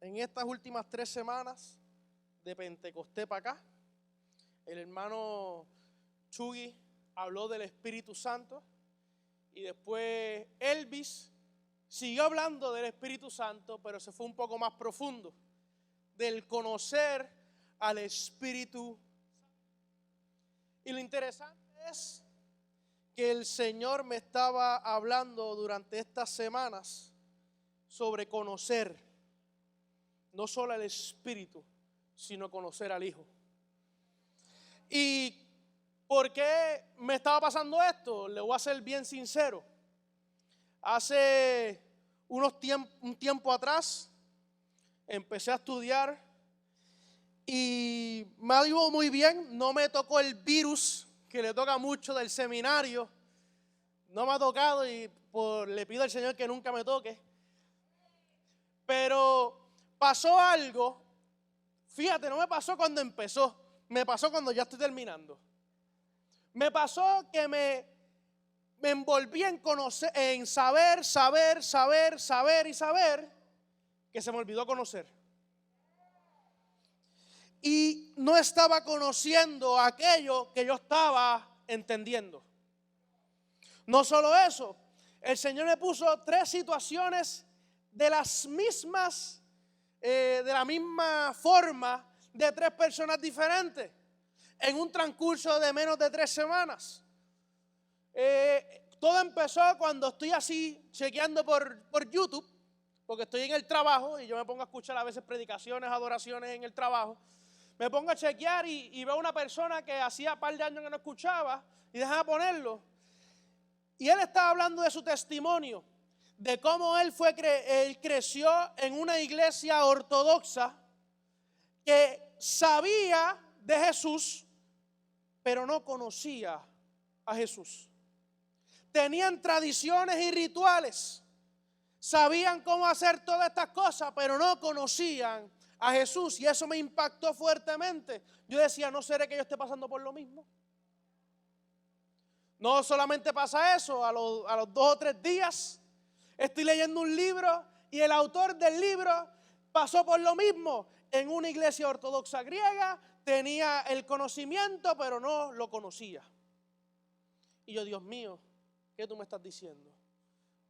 En estas últimas 3 semanas de Pentecostés para acá, el hermano Chugui habló del Espíritu Santo y después Elvis siguió hablando del Espíritu Santo, pero se fue un poco más profundo, del conocer al Espíritu Santo. Y lo interesante es que el Señor me estaba hablando durante estas semanas sobre conocer no solo al Espíritu, sino conocer al Hijo. ¿Y por qué me estaba pasando esto? Le voy a ser bien sincero. Hace un tiempo atrás empecé a estudiar y me ha ido muy bien. No me tocó el virus que le toca mucho del seminario. No me ha tocado y le pido al Señor que nunca me toque. Pero pasó algo. Fíjate, no me pasó cuando empezó. Me pasó cuando ya estoy terminando. Me pasó que me envolví en conocer, en saber, que se me olvidó conocer. Y no estaba conociendo aquello que yo estaba entendiendo. No solo eso, el Señor me puso 3 situaciones de la misma forma de 3 personas diferentes en un transcurso de menos de 3 semanas. Todo empezó cuando estoy así chequeando por YouTube, porque estoy en el trabajo y yo me pongo a escuchar a veces predicaciones, adoraciones en el trabajo. Me pongo a chequear y veo una persona que hacía un par de años que no escuchaba y dejaba ponerlo. Y él estaba hablando de su testimonio, de cómo él creció en una iglesia ortodoxa que sabía de Jesús, pero no conocía a Jesús. Tenían tradiciones y rituales, sabían cómo hacer todas estas cosas, pero no conocían a Jesús. Y eso me impactó fuertemente. Yo decía, ¿no será que yo esté pasando por lo mismo? No solamente pasa eso, a los 2 o 3 días estoy leyendo un libro y el autor del libro pasó por lo mismo. En una iglesia ortodoxa griega tenía el conocimiento, pero no lo conocía. Y yo, Dios mío, ¿qué tú me estás diciendo?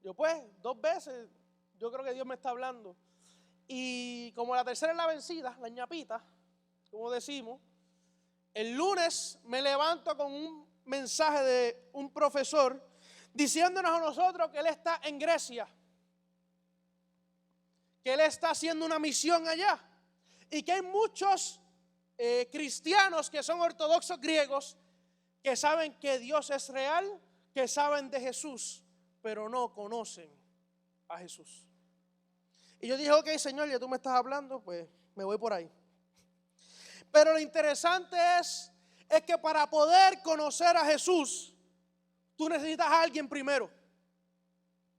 Yo pues, 2 veces, yo creo que Dios me está hablando. Y como la tercera es la vencida, la ñapita, como decimos, el lunes me levanto con un mensaje de un profesor diciéndonos a nosotros que él está en Grecia, que él está haciendo una misión allá y que hay muchos cristianos que son ortodoxos griegos que saben que Dios es real, que saben de Jesús, pero no conocen a Jesús. Y yo dije, ok, Señor, ya tú me estás hablando, pues me voy por ahí. Pero lo interesante es que para poder conocer a Jesús, tú necesitas a alguien primero.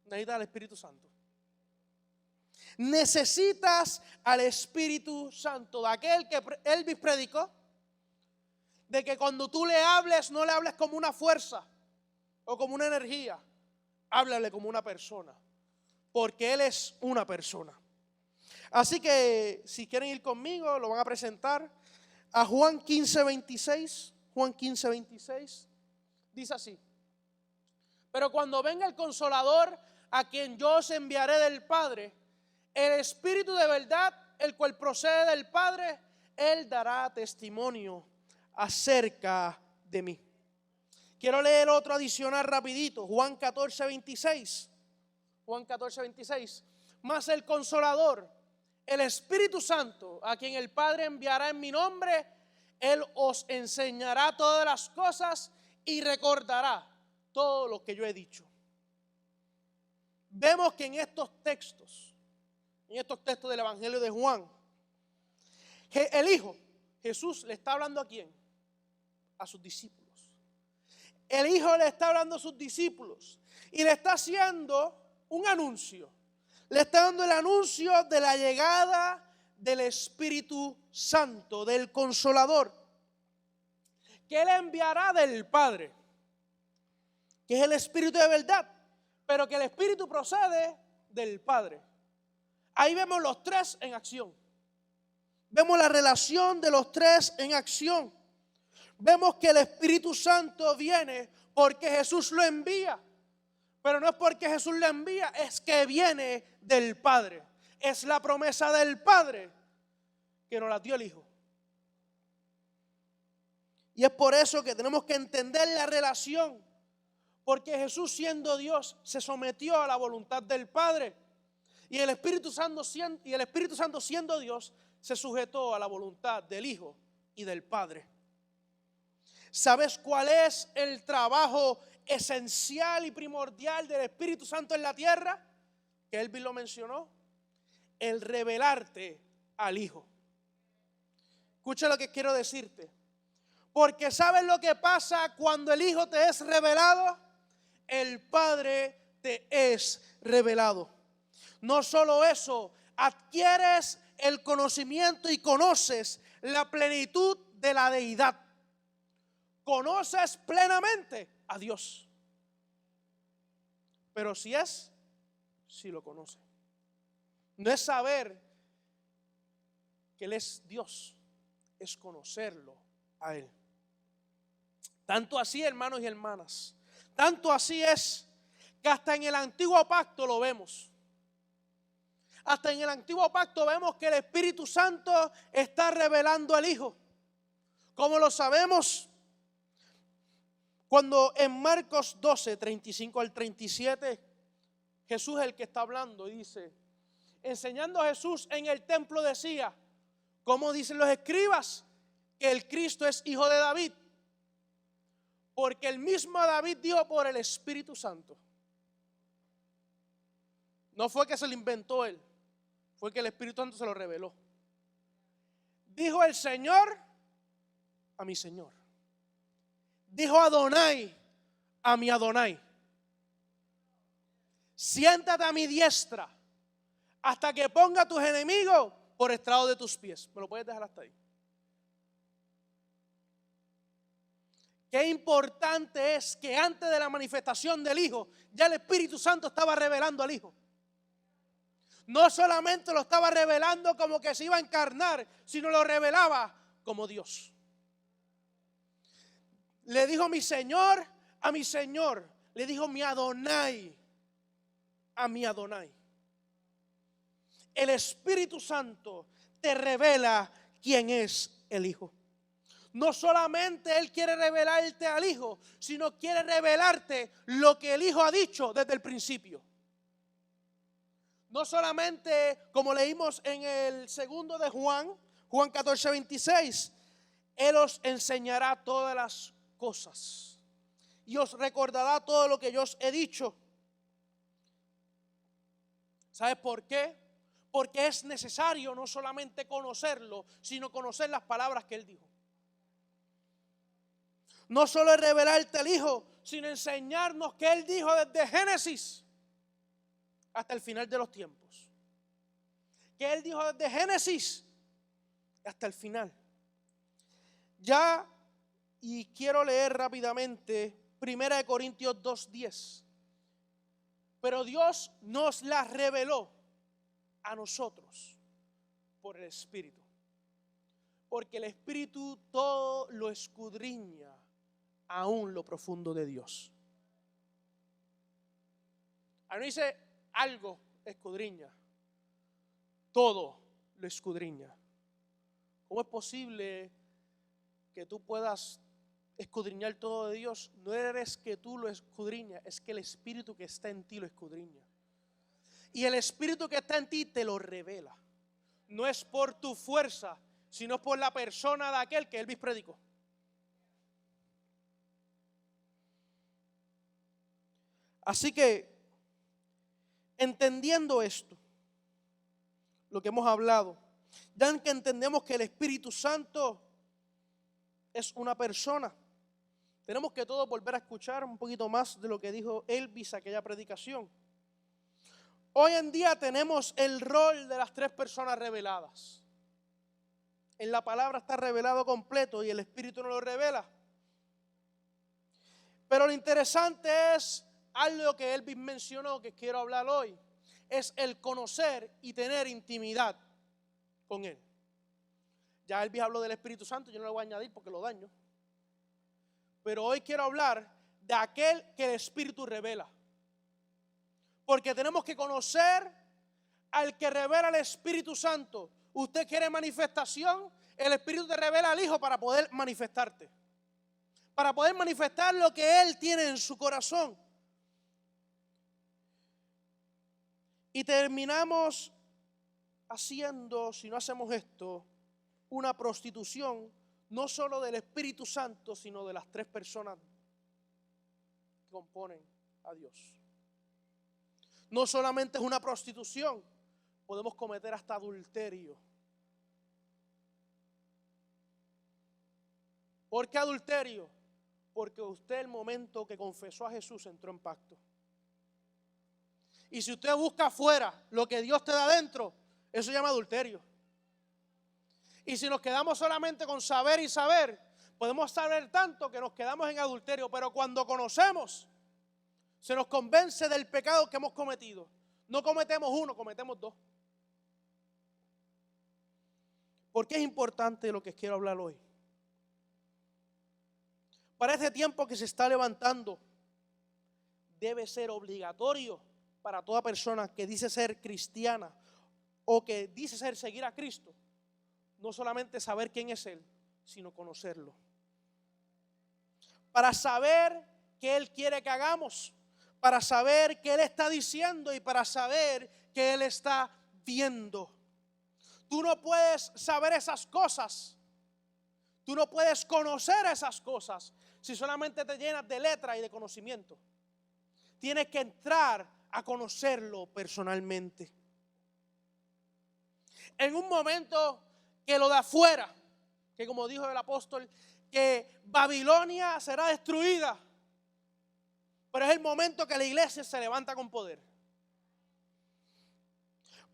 Necesitas al Espíritu Santo. Necesitas al Espíritu Santo, de aquel que Elvis predicó, de que cuando tú le hables, no le hables como una fuerza o como una energía, háblale como una persona, porque Él es una persona. Así que si quieren ir conmigo, lo van a presentar a Juan 15:26. Juan 15:26 dice así: pero cuando venga el Consolador, a quien yo os enviaré del Padre, el Espíritu de verdad, el cual procede del Padre, Él dará testimonio acerca de mí. Quiero leer otro adicional rapidito, Juan 14:26. Juan 14:26. Mas el Consolador, el Espíritu Santo, a quien el Padre enviará en mi nombre, Él os enseñará todas las cosas y recordará todo lo que yo he dicho. Vemos que en estos textos del Evangelio de Juan, el Hijo, Jesús, le está hablando ¿a quién? A sus discípulos. El Hijo le está hablando a sus discípulos y le está haciendo un anuncio. Le está dando el anuncio de la llegada del Espíritu Santo, del Consolador, que Él enviará del Padre, que es el Espíritu de verdad, pero que el Espíritu procede del Padre. Ahí vemos los tres en acción. Vemos la relación de los tres en acción. Vemos que el Espíritu Santo viene porque Jesús lo envía. Pero no es porque Jesús lo envía, es que viene del Padre. Es la promesa del Padre que nos la dio el Hijo. Y es por eso que tenemos que entender la relación. Porque Jesús, siendo Dios, se sometió a la voluntad del Padre. Y el Espíritu Santo siendo Dios, se sujetó a la voluntad del Hijo y del Padre. ¿Sabes cuál es el trabajo esencial y primordial del Espíritu Santo en la tierra? Que Elvis lo mencionó. El revelarte al Hijo. Escucha lo que quiero decirte. Porque ¿sabes lo que pasa cuando el Hijo te es revelado? El Padre te es revelado. No solo eso, adquieres el conocimiento y conoces la plenitud de la deidad. Conoces plenamente a Dios. Pero si lo conoce. No es saber que Él es Dios, es conocerlo a Él. Tanto así, hermanos y hermanas, tanto así es que hasta en el antiguo pacto lo vemos. Hasta en el antiguo pacto vemos que el Espíritu Santo está revelando al Hijo. ¿Cómo lo sabemos? Cuando en Marcos 12, 35 al 37, Jesús es el que está hablando y dice, enseñando a Jesús en el templo decía, ¿cómo dicen los escribas? Que el Cristo es hijo de David. Porque el mismo David dijo por el Espíritu Santo. No fue que se lo inventó él, fue que el Espíritu Santo se lo reveló. Dijo el Señor a mi Señor. Dijo Adonai a mi Adonai. Siéntate a mi diestra hasta que ponga a tus enemigos por estrado de tus pies. ¿Me lo puedes dejar hasta ahí? Qué importante es que antes de la manifestación del Hijo, ya el Espíritu Santo estaba revelando al Hijo. No solamente lo estaba revelando como que se iba a encarnar, sino lo revelaba como Dios. Le dijo mi Señor a mi Señor. Le dijo mi Adonai a mi Adonai. El Espíritu Santo te revela quién es el Hijo. No solamente Él quiere revelarte al Hijo, sino quiere revelarte lo que el Hijo ha dicho desde el principio. No solamente, como leímos en el segundo de Juan 14, 26, Él os enseñará todas las cosas y os recordará todo lo que yo os he dicho. ¿Sabes por qué? Porque es necesario no solamente conocerlo, sino conocer las palabras que Él dijo. No solo es revelarte al Hijo, sino enseñarnos que Él dijo desde Génesis hasta el final de los tiempos. Que Él dijo desde Génesis hasta el final. Ya, y quiero leer rápidamente 1 Corintios 2:10. Pero Dios nos la reveló a nosotros por el Espíritu. Porque el Espíritu todo lo escudriña, aún lo profundo de Dios. Ahí no dice algo escudriña, todo lo escudriña. ¿Cómo es posible que tú puedas escudriñar todo de Dios? No eres que tú lo escudriñas, es que el Espíritu que está en ti lo escudriña. Y el Espíritu que está en ti te lo revela. No es por tu fuerza, sino por la persona de aquel que Elvis predicó. Así que, entendiendo esto, lo que hemos hablado, ya que entendemos que el Espíritu Santo es una persona, tenemos que todos volver a escuchar un poquito más de lo que dijo Elvis aquella predicación. Hoy en día tenemos el rol de las tres personas reveladas. En la palabra está revelado completo y el Espíritu nos lo revela. Pero lo interesante es algo que Elvis mencionó que quiero hablar hoy. es el conocer y tener intimidad con Él. Ya Elvis habló del Espíritu Santo, yo no lo voy a añadir porque lo daño. Pero hoy quiero hablar de aquel que el Espíritu revela. Porque tenemos que conocer al que revela el Espíritu Santo. Usted quiere manifestación, el Espíritu te revela al Hijo para poder manifestarte. Para poder manifestar lo que Él tiene en su corazón. Y terminamos haciendo, si no hacemos esto, una prostitución, no solo del Espíritu Santo, sino de las tres personas que componen a Dios. No solamente es una prostitución, podemos cometer hasta adulterio. ¿Por qué adulterio? Porque usted el momento que confesó a Jesús entró en pacto. Y si usted busca afuera lo que Dios te da adentro, eso se llama adulterio. Y si nos quedamos solamente con saber y saber, podemos saber tanto que nos quedamos en adulterio. Pero cuando conocemos, se nos convence del pecado que hemos cometido. No cometemos uno, cometemos dos. ¿Por qué es importante lo que quiero hablar hoy? Para este tiempo que se está levantando, debe ser obligatorio para toda persona que dice ser cristiana o que dice seguir a Cristo, no solamente saber quién es Él, sino conocerlo. Para saber qué Él quiere que hagamos, para saber qué Él está diciendo y para saber qué Él está viendo. Tú no puedes saber esas cosas, tú no puedes conocer esas cosas si solamente te llenas de letra y de conocimiento. Tienes que entrar a conocerlo personalmente. En un momento que lo de afuera, que como dijo el apóstol, que Babilonia será destruida, pero es el momento que la iglesia se levanta con poder.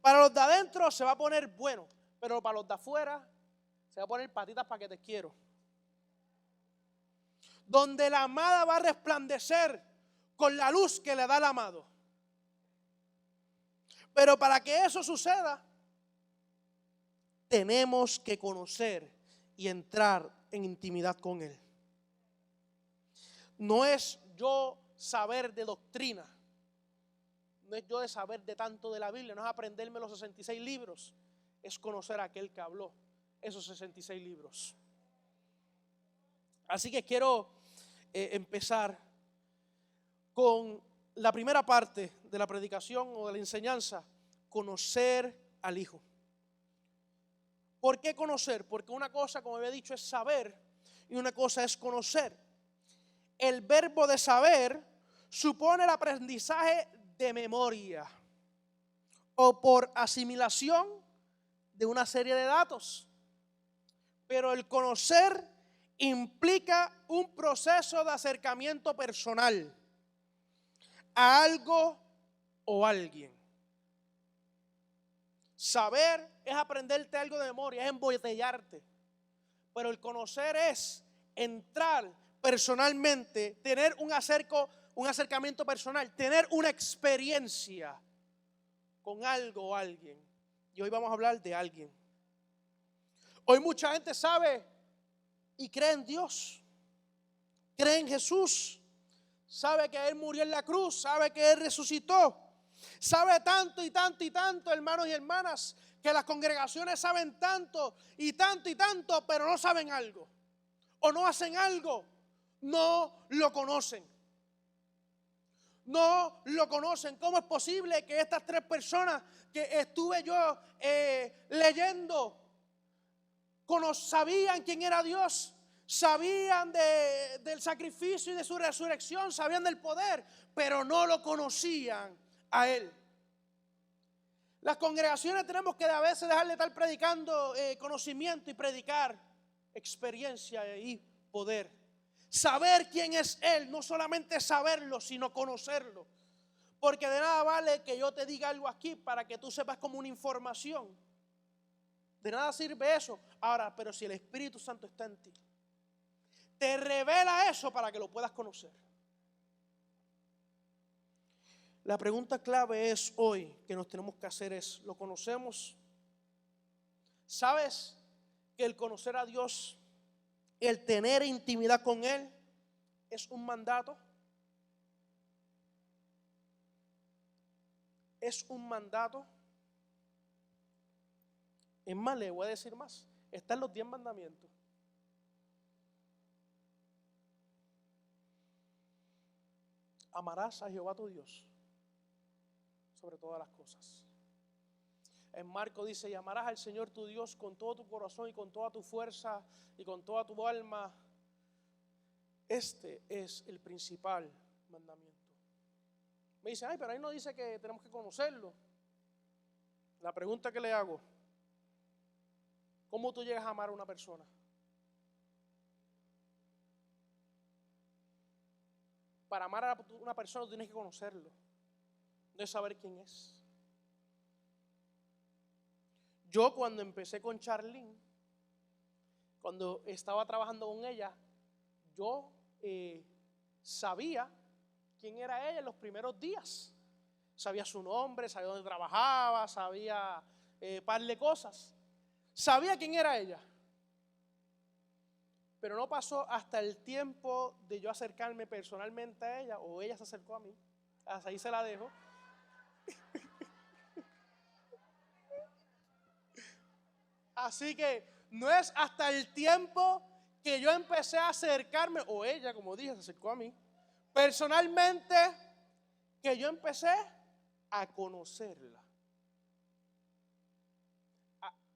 Para los de adentro se va a poner bueno, pero para los de afuera se va a poner patitas para que te quiero. Donde la amada va a resplandecer con la luz que le da el amado. Pero para que eso suceda, tenemos que conocer y entrar en intimidad con Él. No es yo saber de doctrina, no es yo de saber de tanto de la Biblia, no es aprenderme los 66 libros, es conocer a aquel que habló esos 66 libros. Así que quiero empezar con la primera parte de la predicación o de la enseñanza, conocer al Hijo. ¿Por qué conocer? Porque una cosa, como había dicho, es saber y una cosa es conocer. El verbo de saber supone el aprendizaje de memoria o por asimilación de una serie de datos. Pero el conocer implica un proceso de acercamiento personal a algo o alguien. Saber es aprenderte algo de memoria, es embotellarte. Pero el conocer es entrar personalmente, tener un acercamiento personal, tener una experiencia con algo o alguien. Y hoy vamos a hablar de alguien. Hoy mucha gente sabe y cree en Dios, cree en Jesús, sabe que Él murió en la cruz, sabe que Él resucitó. Sabe tanto y tanto y tanto, hermanos y hermanas, que las congregaciones saben tanto y tanto y tanto, pero no saben algo. O no hacen algo, no lo conocen. No lo conocen. ¿Cómo es posible que estas tres personas que estuve yo leyendo, sabían quién era Dios? Sabían del sacrificio y de su resurrección, sabían del poder, pero no lo conocían a Él. Las congregaciones tenemos que a veces dejar de estar predicando conocimiento y predicar experiencia y poder. Saber quién es Él, no solamente saberlo, sino conocerlo. Porque de nada vale que yo te diga algo aquí para que tú sepas como una información. De nada sirve eso. Ahora, pero si el Espíritu Santo está en ti, te revela eso para que lo puedas conocer. La pregunta clave es hoy que nos tenemos que hacer es, ¿lo conocemos? ¿Sabes que el conocer a Dios, el tener intimidad con Él, es un mandato? Es un mandato. Es más, le voy a decir más. Está en los 10 mandamientos. Amarás a Jehová tu Dios sobre todas las cosas. En Marco dice, y amarás al Señor tu Dios con todo tu corazón y con toda tu fuerza y con toda tu alma. Este es el principal mandamiento. Me dicen, ay, pero ahí no dice que tenemos que conocerlo. La pregunta que le hago, ¿cómo tú llegas a amar a una persona? Para amar a una persona tú tienes que conocerlo, no es saber quién es. Yo cuando empecé con Charlene, cuando estaba trabajando con ella, yo sabía quién era ella en los primeros días. Sabía su nombre, sabía dónde trabajaba, sabía par de cosas. Sabía quién era ella. Pero no pasó hasta el tiempo de yo acercarme personalmente a ella, o ella se acercó a mí. Hasta ahí se la dejo. Así que no es hasta el tiempo que yo empecé a acercarme, o ella, como dije, se acercó a mí, personalmente, que yo empecé a conocerla.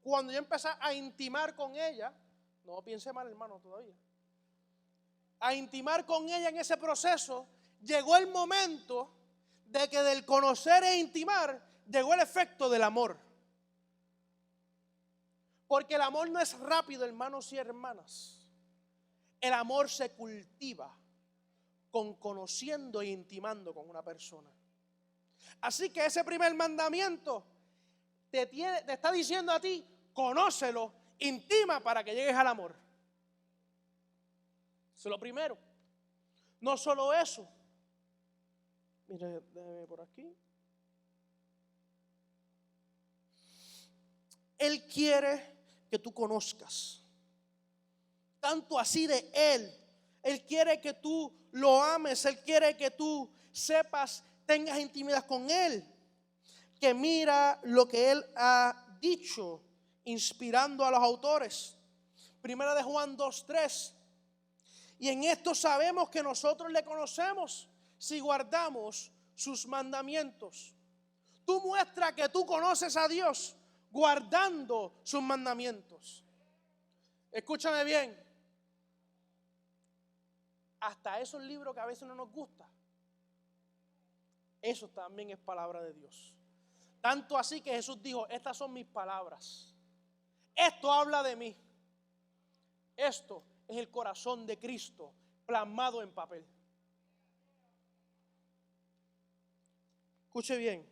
Cuando yo empecé a intimar con ella, no piense mal, hermano, todavía, a intimar con ella en ese proceso, llegó el momento de que del conocer e intimar, llegó el efecto del amor. Porque el amor no es rápido, hermanos y hermanas. El amor se cultiva con conociendo e intimando con una persona. Así que ese primer mandamiento te está diciendo a ti, conócelo, intima para que llegues al amor. Eso es lo primero. No solo eso. Mire, déjeme por aquí. Él quiere que tú conozcas. Tanto así de Él. Él quiere que tú lo ames. Él quiere que tú sepas, tengas intimidad con Él. Que mira lo que Él ha dicho, inspirando a los autores. Primera de Juan 2:3. Y en esto sabemos que nosotros le conocemos si guardamos sus mandamientos. Tú muestras que tú conoces a Dios guardando sus mandamientos. Escúchame bien. Hasta esos libros que a veces no nos gustan, eso también es palabra de Dios. Tanto así que Jesús dijo, estas son mis palabras. Esto habla de mí. Esto es el corazón de Cristo plasmado en papel. Escuche bien.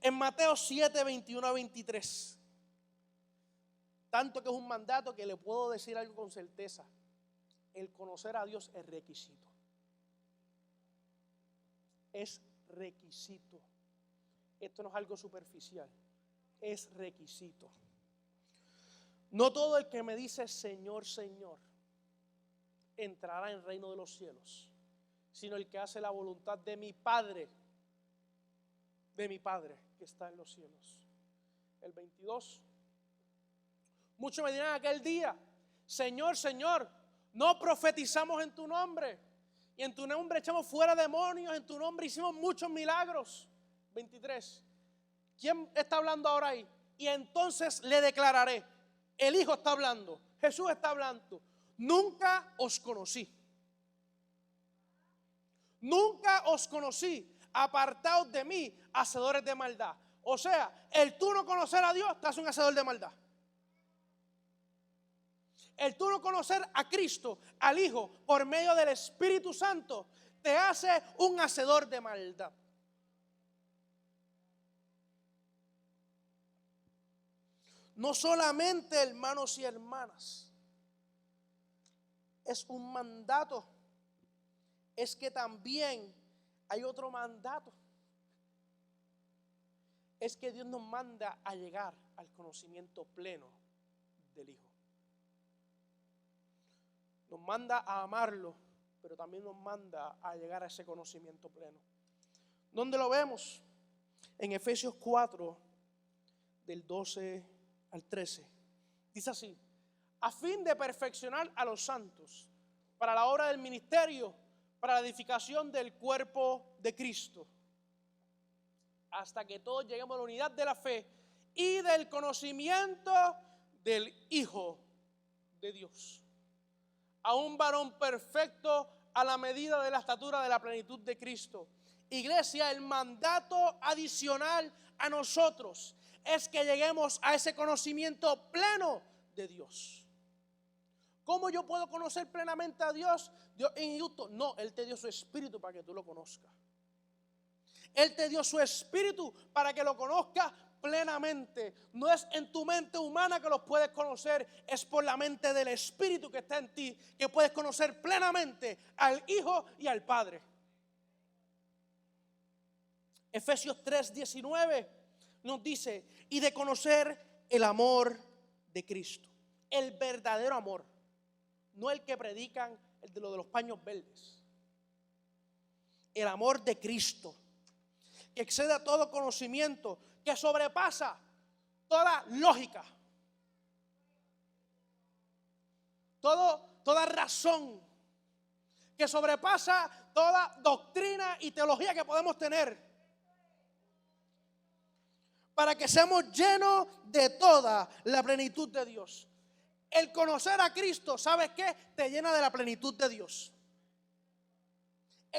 En Mateo 7, 21 a 23. Tanto que es un mandato que le puedo decir algo con certeza. El conocer a Dios es requisito. Es requisito. Esto no es algo superficial. Es requisito. No todo el que me dice Señor, Señor, entrará en el reino de los cielos, sino el que hace la voluntad de mi Padre que está en los cielos. El 22. Muchos me dirán aquel día, Señor, Señor, no profetizamos en tu nombre, y en tu nombre echamos fuera demonios, en tu nombre hicimos muchos milagros. 23. ¿Quién está hablando ahora ahí? Y entonces le declararé, el Hijo está hablando, Jesús está hablando, nunca os conocí. Nunca os conocí, apartaos de mí, hacedores de maldad. O sea, el tú no conocer a Dios te hace un hacedor de maldad. El tú no conocer a Cristo, al Hijo, por medio del Espíritu Santo, te hace un hacedor de maldad. No solamente, hermanos y hermanas, es un mandato, es que también hay otro mandato. es que Dios nos manda a llegar al conocimiento pleno del Hijo. Nos manda a amarlo, pero también nos manda a llegar a ese conocimiento pleno. ¿Dónde lo vemos? En Efesios 4, del 12 al 13. Dice así: a fin de perfeccionar a los santos para la obra del ministerio, para la edificación del cuerpo de Cristo, hasta que todos lleguemos a la unidad de la fe y del conocimiento del Hijo de Dios, a un varón perfecto a la medida de la estatura de la plenitud de Cristo. Iglesia, el mandato adicional a nosotros es que lleguemos a ese conocimiento pleno de Dios. ¿Cómo yo puedo conocer plenamente a Dios? Dios es injusto. No, Él te dio su espíritu para que tú lo conozcas. Él te dio su espíritu para que lo conozcas plenamente. No es en tu mente humana que los puedes conocer, es por la mente del espíritu que está en ti que puedes conocer plenamente al Hijo y al Padre. Efesios 3:19 nos dice: y de conocer el amor de Cristo, el verdadero amor, no el que predican, el de los paños verdes. El amor de Cristo, que excede a todo conocimiento, que sobrepasa toda lógica, toda razón, que sobrepasa toda doctrina y teología que podemos tener, para que seamos llenos de toda la plenitud de Dios. El conocer a Cristo, ¿sabes qué? Te llena de la plenitud de Dios.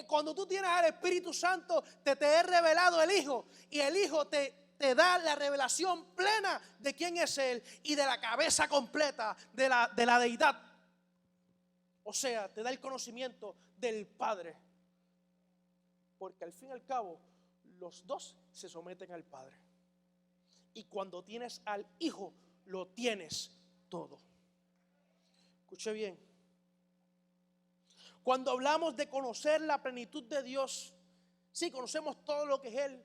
Cuando tú tienes al Espíritu Santo, te es revelado el Hijo, y el Hijo te da la revelación plena de quién es Él y de la cabeza completa de la deidad. O sea, te da el conocimiento del Padre. Porque al fin y al cabo, los dos se someten al Padre. Y cuando tienes al Hijo, lo tienes todo. Escuche bien. Cuando hablamos de conocer la plenitud de Dios, sí, conocemos todo lo que es Él,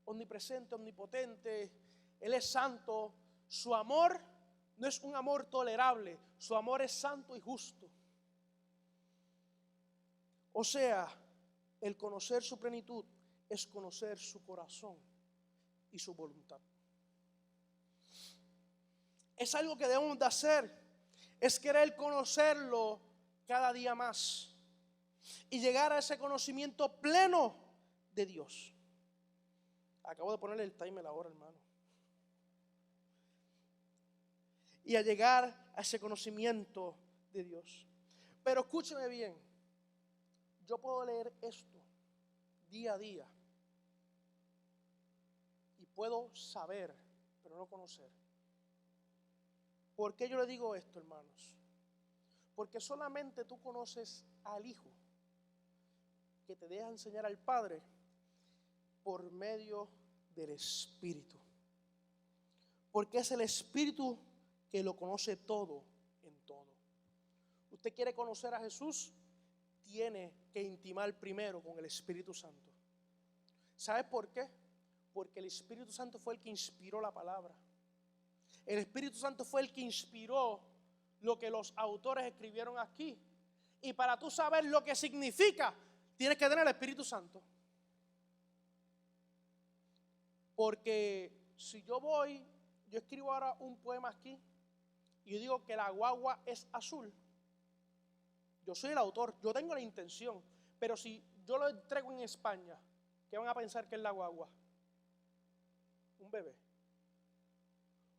omnipresente, omnipotente, Él es santo. Su amor no es un amor tolerable, su amor es santo y justo. O sea, el conocer su plenitud es conocer su corazón y su voluntad. Es algo que debemos de hacer, es querer conocerlo cada día más y llegar a ese conocimiento pleno de Dios. Acabo de ponerle el timer ahora, hermano. Y a llegar a ese conocimiento de Dios. Pero escúcheme bien, yo puedo leer esto día a día y puedo saber, pero no conocer. ¿Por qué yo le digo esto, hermanos? Porque solamente tú conoces al Hijo, que te deja enseñar al Padre por medio del Espíritu. Porque es el Espíritu que lo conoce todo en todo. Usted quiere conocer a Jesús, tiene que intimar primero con el Espíritu Santo. ¿Sabe por qué? Porque el Espíritu Santo fue el que inspiró la palabra. El Espíritu Santo fue el que inspiró lo que los autores escribieron aquí. Y para tú saber lo que significa, tienes que tener el Espíritu Santo. Porque si yo escribo ahora un poema aquí y yo digo que la guagua es azul, yo soy el autor, yo tengo la intención, pero si yo lo entrego en España, ¿qué van a pensar que es la guagua? Un bebé.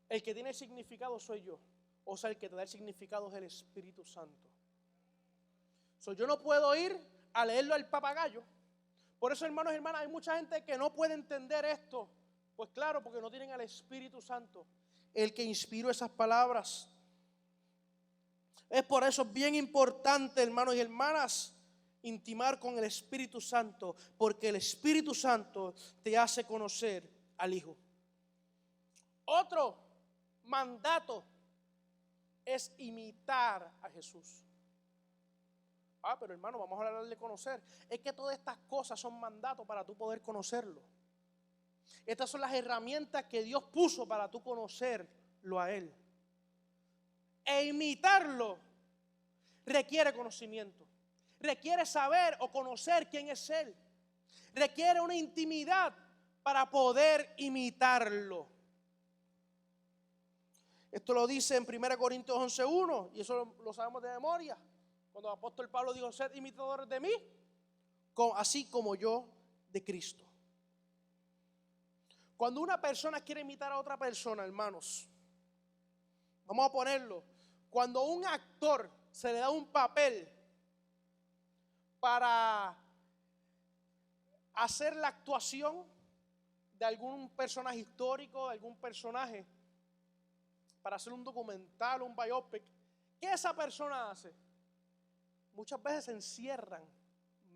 El que tiene el significado soy yo, o sea, el que te da el significado es el Espíritu Santo. Yo no puedo ir a leerlo al papagayo. Por eso, hermanos y hermanas, hay mucha gente que no puede entender esto. Pues claro, porque no tienen al Espíritu Santo, el que inspiró esas palabras. Es por eso bien importante, hermanos y hermanas, intimar con el Espíritu Santo, porque el Espíritu Santo te hace conocer al Hijo. Otro mandato es imitar a Jesús. Pero hermano, vamos a hablar de conocer. Es que todas estas cosas son mandatos para tú poder conocerlo. Estas son las herramientas que Dios puso para tú conocerlo a Él. E imitarlo requiere conocimiento. Requiere saber o conocer quién es Él. Requiere una intimidad para poder imitarlo. Esto lo dice en 1 Corintios 11:1 y eso lo sabemos de memoria. Cuando el apóstol Pablo dijo, sed imitadores de mí, así como yo de Cristo. Cuando una persona quiere imitar a otra persona, hermanos, vamos a ponerlo, cuando un actor se le da un papel para hacer la actuación de algún personaje histórico, de algún personaje, para hacer un documental, un biopic, ¿qué esa persona hace? Muchas veces se encierran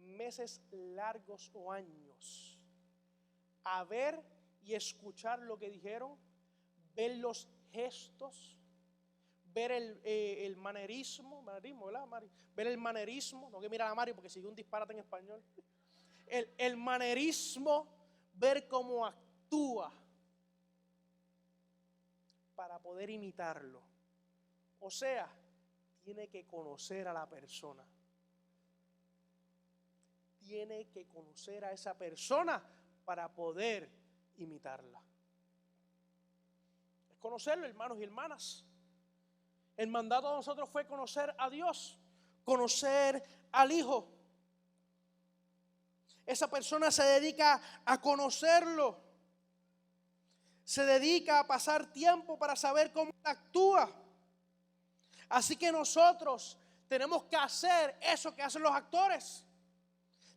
meses largos o años a ver y escuchar lo que dijeron, ver los gestos, ver el manerismo, ¿verdad, Mari? Ver el manerismo, no que mirar a Mari porque sigue un disparate en español. El manerismo, ver cómo actúa para poder imitarlo. O sea, tiene que conocer a la persona. Tiene que conocer a esa persona para poder imitarla. Es conocerlo, hermanos y hermanas. El mandato de nosotros fue conocer a Dios, conocer al Hijo. Esa persona se dedica a conocerlo. Se dedica a pasar tiempo para saber cómo actúa. Así que nosotros tenemos que hacer eso que hacen los actores.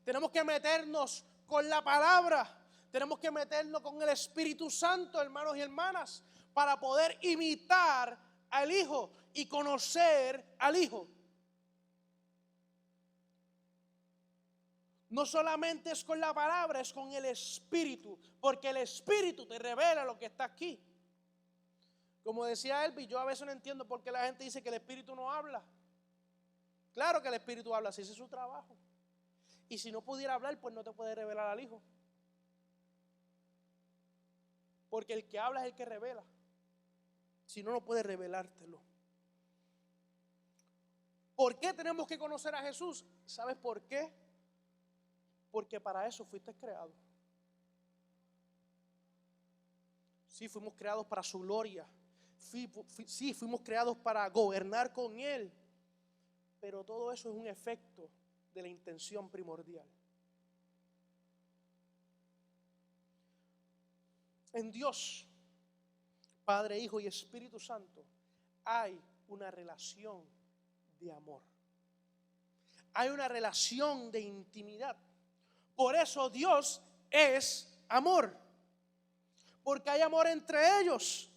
Tenemos que meternos con la palabra. Tenemos que meternos con el Espíritu Santo, hermanos y hermanas, para poder imitar al Hijo y conocer al Hijo. No solamente es con la palabra, es con el Espíritu, porque el Espíritu te revela lo que está aquí. Como decía Elvis, yo a veces no entiendo por qué la gente dice que el Espíritu no habla. Claro que el Espíritu habla, si ese es su trabajo. Y si no pudiera hablar, pues no te puede revelar al Hijo. Porque el que habla es el que revela. Si no, no puede revelártelo. ¿Por qué tenemos que conocer a Jesús? ¿Sabes por qué? Porque para eso fuiste creado. Sí, fuimos creados para su gloria. Sí, fuimos creados para gobernar con Él. Pero todo eso es un efecto de la intención primordial. En Dios, Padre, Hijo y Espíritu Santo, hay una relación de amor. Hay una relación de intimidad. Por eso Dios es amor. Porque hay amor entre ellos.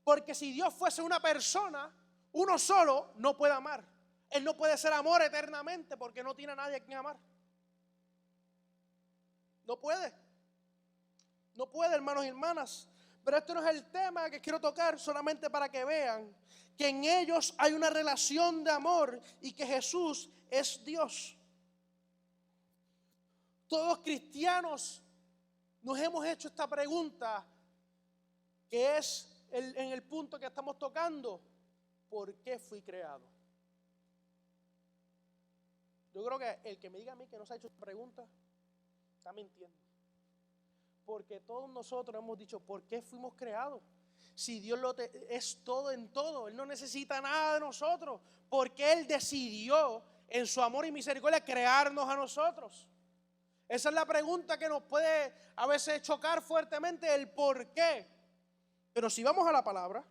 Porque si Dios fuese una persona, uno solo no puede amar. Él no puede ser amor eternamente porque no tiene a nadie a quien amar. No puede. No puede, hermanos y hermanas. Pero esto no es el tema que quiero tocar, solamente para que vean que en ellos hay una relación de amor y que Jesús es Dios. Todos cristianos nos hemos hecho esta pregunta, que es en el punto que estamos tocando: ¿por qué fui creado? Yo creo que el que me diga a mí que no se ha hecho esta pregunta está mintiendo. Porque todos nosotros hemos dicho, ¿por qué fuimos creados? Si Dios es todo en todo, Él no necesita nada de nosotros, porque Él decidió en su amor y misericordia crearnos a nosotros. Esa es la pregunta que nos puede a veces chocar fuertemente, el por qué. Pero si vamos a la palabra,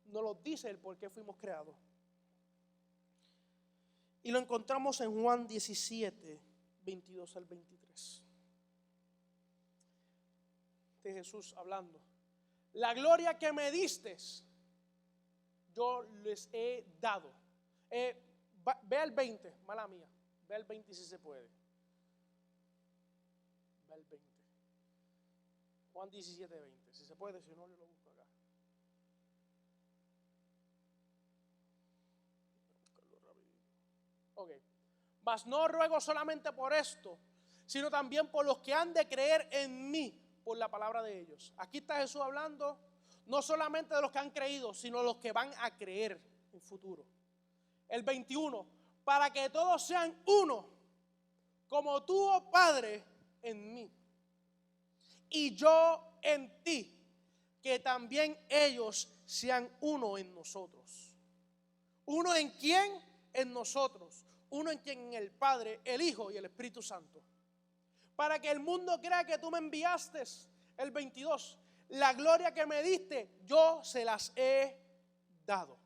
nos lo dice el por qué fuimos creados. Y lo encontramos en Juan 17, 22 al 23. De Jesús hablando. La gloria que me diste, yo les he dado. Ve al 20, mala mía. Ve al 20 si se puede. Ve al 20. Juan 17, 20. Si se puede, si no, yo lo busco acá. Ok. Mas no ruego solamente por esto, sino también por los que han de creer en mí, por la palabra de ellos. Aquí está Jesús hablando no solamente de los que han creído, sino de los que van a creer en futuro. El 21, para que todos sean uno, como tú, oh Padre, en mí, y yo en ti, que también ellos sean uno en nosotros. ¿Uno en quién? En nosotros. Uno en quien, en el Padre, el Hijo y el Espíritu Santo. Para que el mundo crea que tú me enviaste. El 22, la gloria que me diste, yo se las he dado.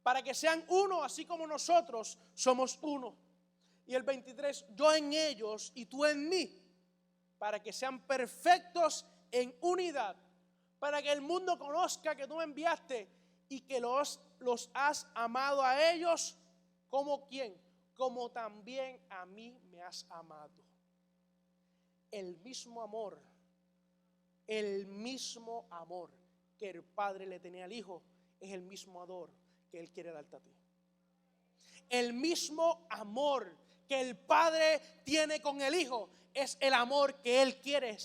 Para que sean uno, así como nosotros somos uno. Y el 23, yo en ellos y tú en mí, para que sean perfectos en unidad, para que el mundo conozca que tú me enviaste y que los has amado a ellos, ¿como quién? Como también a mí me has amado. El mismo amor que el Padre le tenía al Hijo, es el mismo amor que Él quiere darte a ti. El mismo amor que el Padre tiene con el Hijo es el amor que Él quiere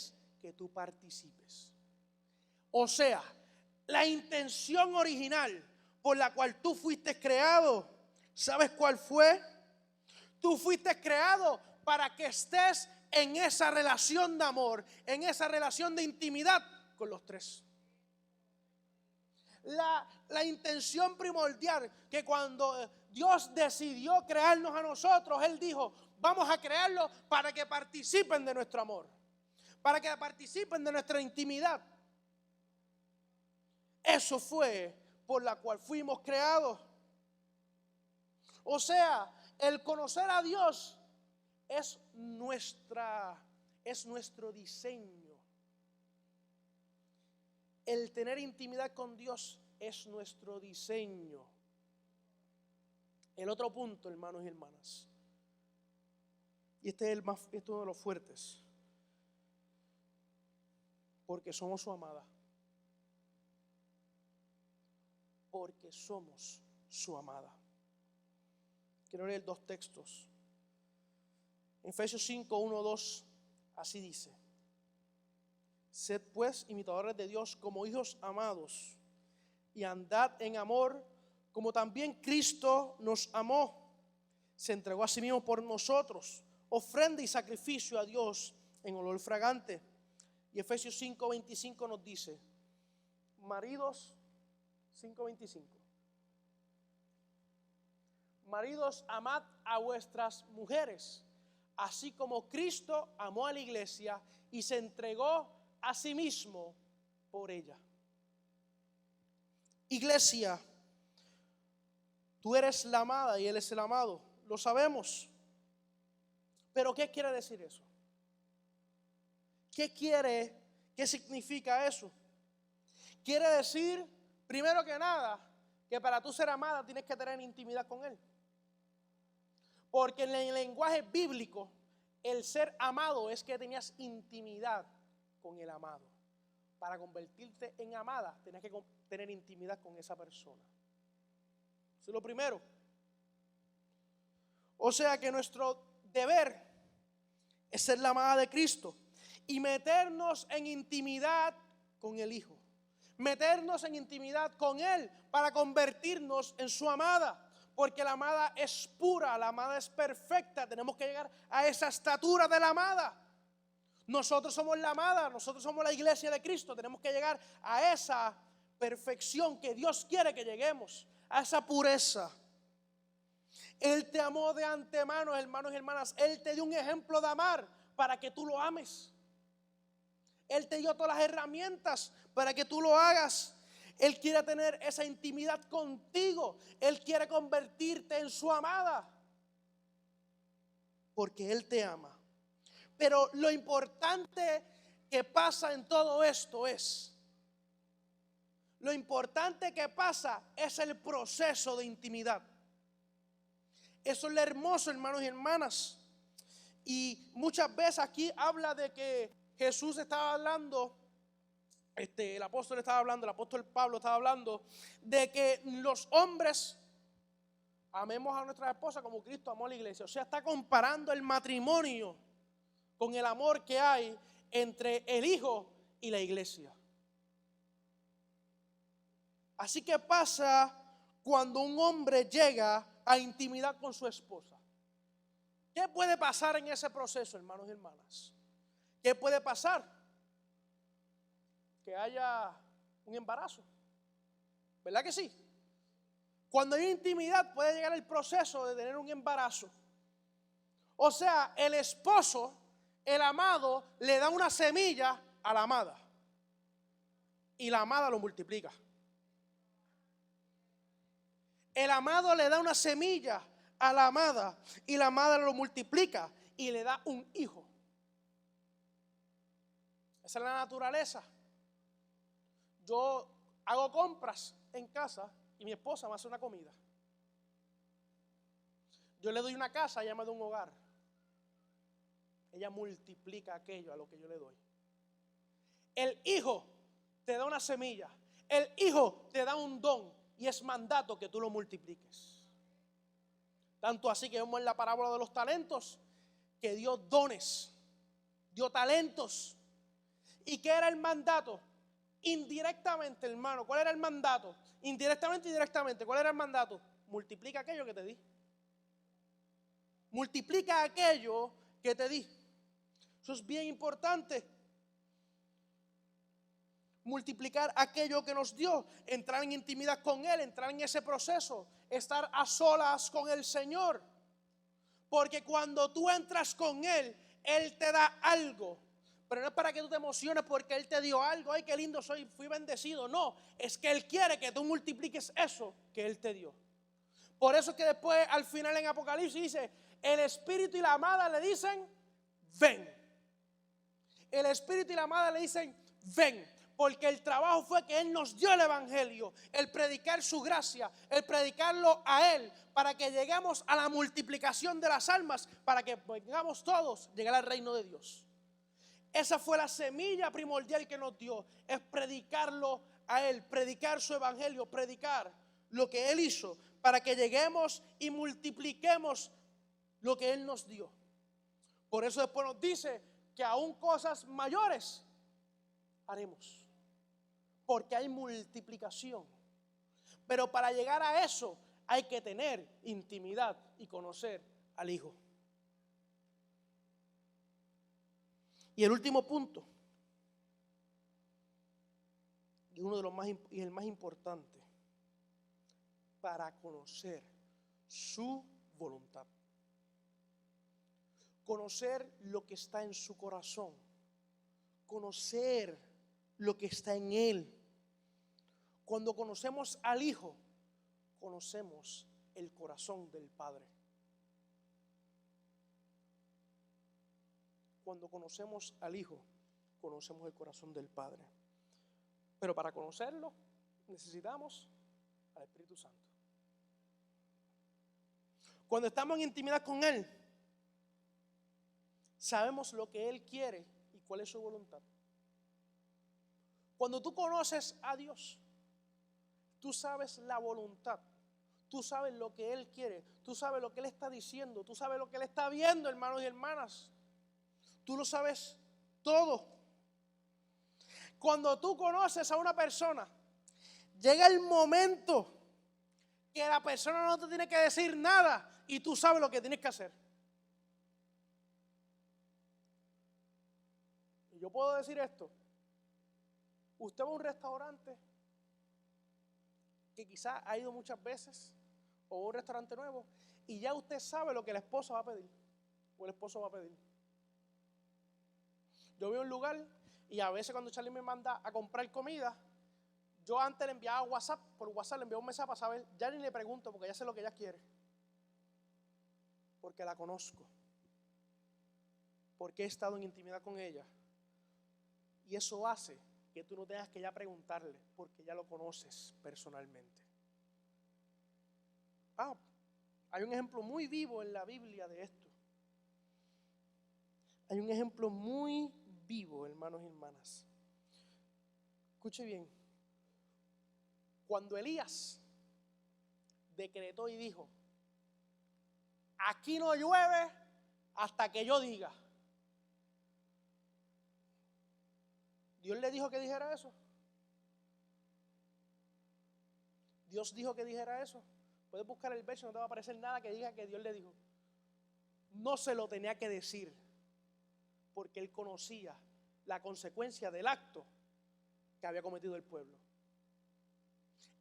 que tú participes. O sea, la intención original por la cual tú fuiste creado, ¿sabes cuál fue? Tú fuiste creado para que estés en esa relación de amor, en esa relación de intimidad con los tres. La intención primordial, que cuando Dios decidió crearnos a nosotros, Él dijo, vamos a crearlos para que participen de nuestro amor, para que participen de nuestra intimidad. Eso fue por la cual fuimos creados. O sea, el conocer a Dios es nuestro diseño. El tener intimidad con Dios es nuestro diseño. El otro punto, hermanos y hermanas, y este es uno de los fuertes, porque somos su amada. Porque somos su amada. Quiero leer dos textos. En Efesios 5, 1, 2, así dice: sed pues imitadores de Dios como hijos amados, y andad en amor, como también Cristo nos amó, se entregó a sí mismo por nosotros, ofrenda y sacrificio a Dios en olor fragante. Y Efesios 5, 25 nos dice: maridos, 5:25. Maridos, amad a vuestras mujeres, así como Cristo amó a la iglesia y se entregó a sí mismo por ella. Iglesia, tú eres la amada y Él es el amado, lo sabemos. Pero ¿qué quiere decir eso? ¿Qué significa eso? Quiere decir, primero que nada, que para tú ser amada tienes que tener intimidad con Él. Porque en el lenguaje bíblico, el ser amado es que tenías intimidad con el amado. Para convertirte en amada, tienes que tener intimidad con esa persona. Eso es lo primero. O sea que nuestro deber es ser la amada de Cristo y meternos en intimidad con el Hijo. Meternos en intimidad con Él para convertirnos en su amada. Porque la amada es pura, la amada es perfecta. Tenemos que llegar a esa estatura de la amada. Nosotros somos la amada, nosotros somos la iglesia de Cristo. Tenemos que llegar a esa perfección que Dios quiere que lleguemos, a esa pureza. Él te amó de antemano, hermanos y hermanas. Él te dio un ejemplo de amar para que tú lo ames. Él te dio todas las herramientas para que tú lo hagas. Él quiere tener esa intimidad contigo. Él quiere convertirte en su amada. Porque Él te ama. Pero lo importante que pasa en todo esto es, lo importante que pasa es el proceso de intimidad. Eso es lo hermoso, hermanos y hermanas. Y muchas veces aquí habla de que Jesús estaba hablando, el apóstol Pablo estaba hablando de que los hombres amemos a nuestras esposas como Cristo amó a la iglesia. O sea, está comparando el matrimonio con el amor que hay entre el Hijo y la iglesia. Así que pasa cuando un hombre llega a intimidad con su esposa. ¿Qué puede pasar en ese proceso, hermanos y hermanas? ¿Qué puede pasar? Que haya un embarazo. ¿Verdad que sí? Cuando hay intimidad puede llegar el proceso de tener un embarazo. O sea, el esposo, el amado, le da una semilla a la amada. Y la amada lo multiplica. El amado le da una semilla a la amada y la amada lo multiplica y le da un hijo. Esa es la naturaleza. Yo hago compras en casa y mi esposa me hace una comida. Yo le doy una casa, ella me da un hogar. Ella multiplica aquello a lo que yo le doy. El hijo te da una semilla. El hijo te da un don. Y es mandato que tú lo multipliques. Tanto así que vemos en la parábola de los talentos que dio dones, dio talentos. ¿Y qué era el mandato? Indirectamente, hermano. ¿Cuál era el mandato? Indirectamente y directamente. ¿Cuál era el mandato? Multiplica aquello que te di. Multiplica aquello que te di. Eso es bien importante. Multiplicar aquello que nos dio, entrar en intimidad con Él, entrar en ese proceso, estar a solas con el Señor. Porque cuando tú entras con Él, Él te da algo. Pero no es para que tú te emociones porque Él te dio algo. Ay, qué lindo soy, fui bendecido. No, es que Él quiere que tú multipliques eso que Él te dio. Por eso es que después, al final en Apocalipsis dice, el Espíritu y la amada le dicen, ven. El Espíritu y la amada le dicen, ven. Porque el trabajo fue que Él nos dio el Evangelio, el predicar su gracia, el predicarlo a Él, para que lleguemos a la multiplicación de las almas, para que vengamos todos a llegar al reino de Dios. Esa fue la semilla primordial que nos dio, es predicarlo a Él, predicar su Evangelio, predicar lo que Él hizo, para que lleguemos y multipliquemos lo que Él nos dio. Por eso después nos dice que aún cosas mayores haremos. Porque hay multiplicación. Pero para llegar a eso hay que tener intimidad y conocer al Hijo. Y el último punto, y uno de los y el más importante, para conocer su voluntad. Conocer lo que está en su corazón. Conocer lo que está en Él. Cuando conocemos al Hijo, conocemos el corazón del Padre. Cuando conocemos al Hijo, conocemos el corazón del Padre. Pero para conocerlo, necesitamos al Espíritu Santo. Cuando estamos en intimidad con Él, sabemos lo que Él quiere y cuál es su voluntad. Cuando tú conoces a Dios, tú sabes la voluntad, tú sabes lo que Él quiere, tú sabes lo que Él está diciendo, tú sabes lo que Él está viendo, hermanos y hermanas. Tú lo sabes todo. Cuando tú conoces a una persona, llega el momento que la persona no te tiene que decir nada y tú sabes lo que tienes que hacer. Y yo puedo decir esto. Usted va a un restaurante que quizás ha ido muchas veces, o un restaurante nuevo, y ya usted sabe lo que la esposa va a pedir, o el esposo va a pedir. Yo voy a un lugar, y a veces cuando Charlie me manda a comprar comida, yo antes le enviaba WhatsApp, por WhatsApp le enviaba un mensaje para saber, ya ni le pregunto, porque ya sé lo que ella quiere. Porque la conozco. Porque he estado en intimidad con ella. Y eso hace que tú no tengas que ya preguntarle, porque ya lo conoces personalmente. Hay un ejemplo muy vivo en la Biblia de esto. Hay un ejemplo muy vivo, hermanos y hermanas. Escuche bien. Cuando Elías decretó y dijo, aquí no llueve hasta que yo diga. ¿Dios le dijo que dijera eso? ¿Dios dijo que dijera eso? Puedes buscar el verso, no te va a aparecer nada que diga que Dios le dijo. No se lo tenía que decir, porque él conocía la consecuencia del acto que había cometido el pueblo.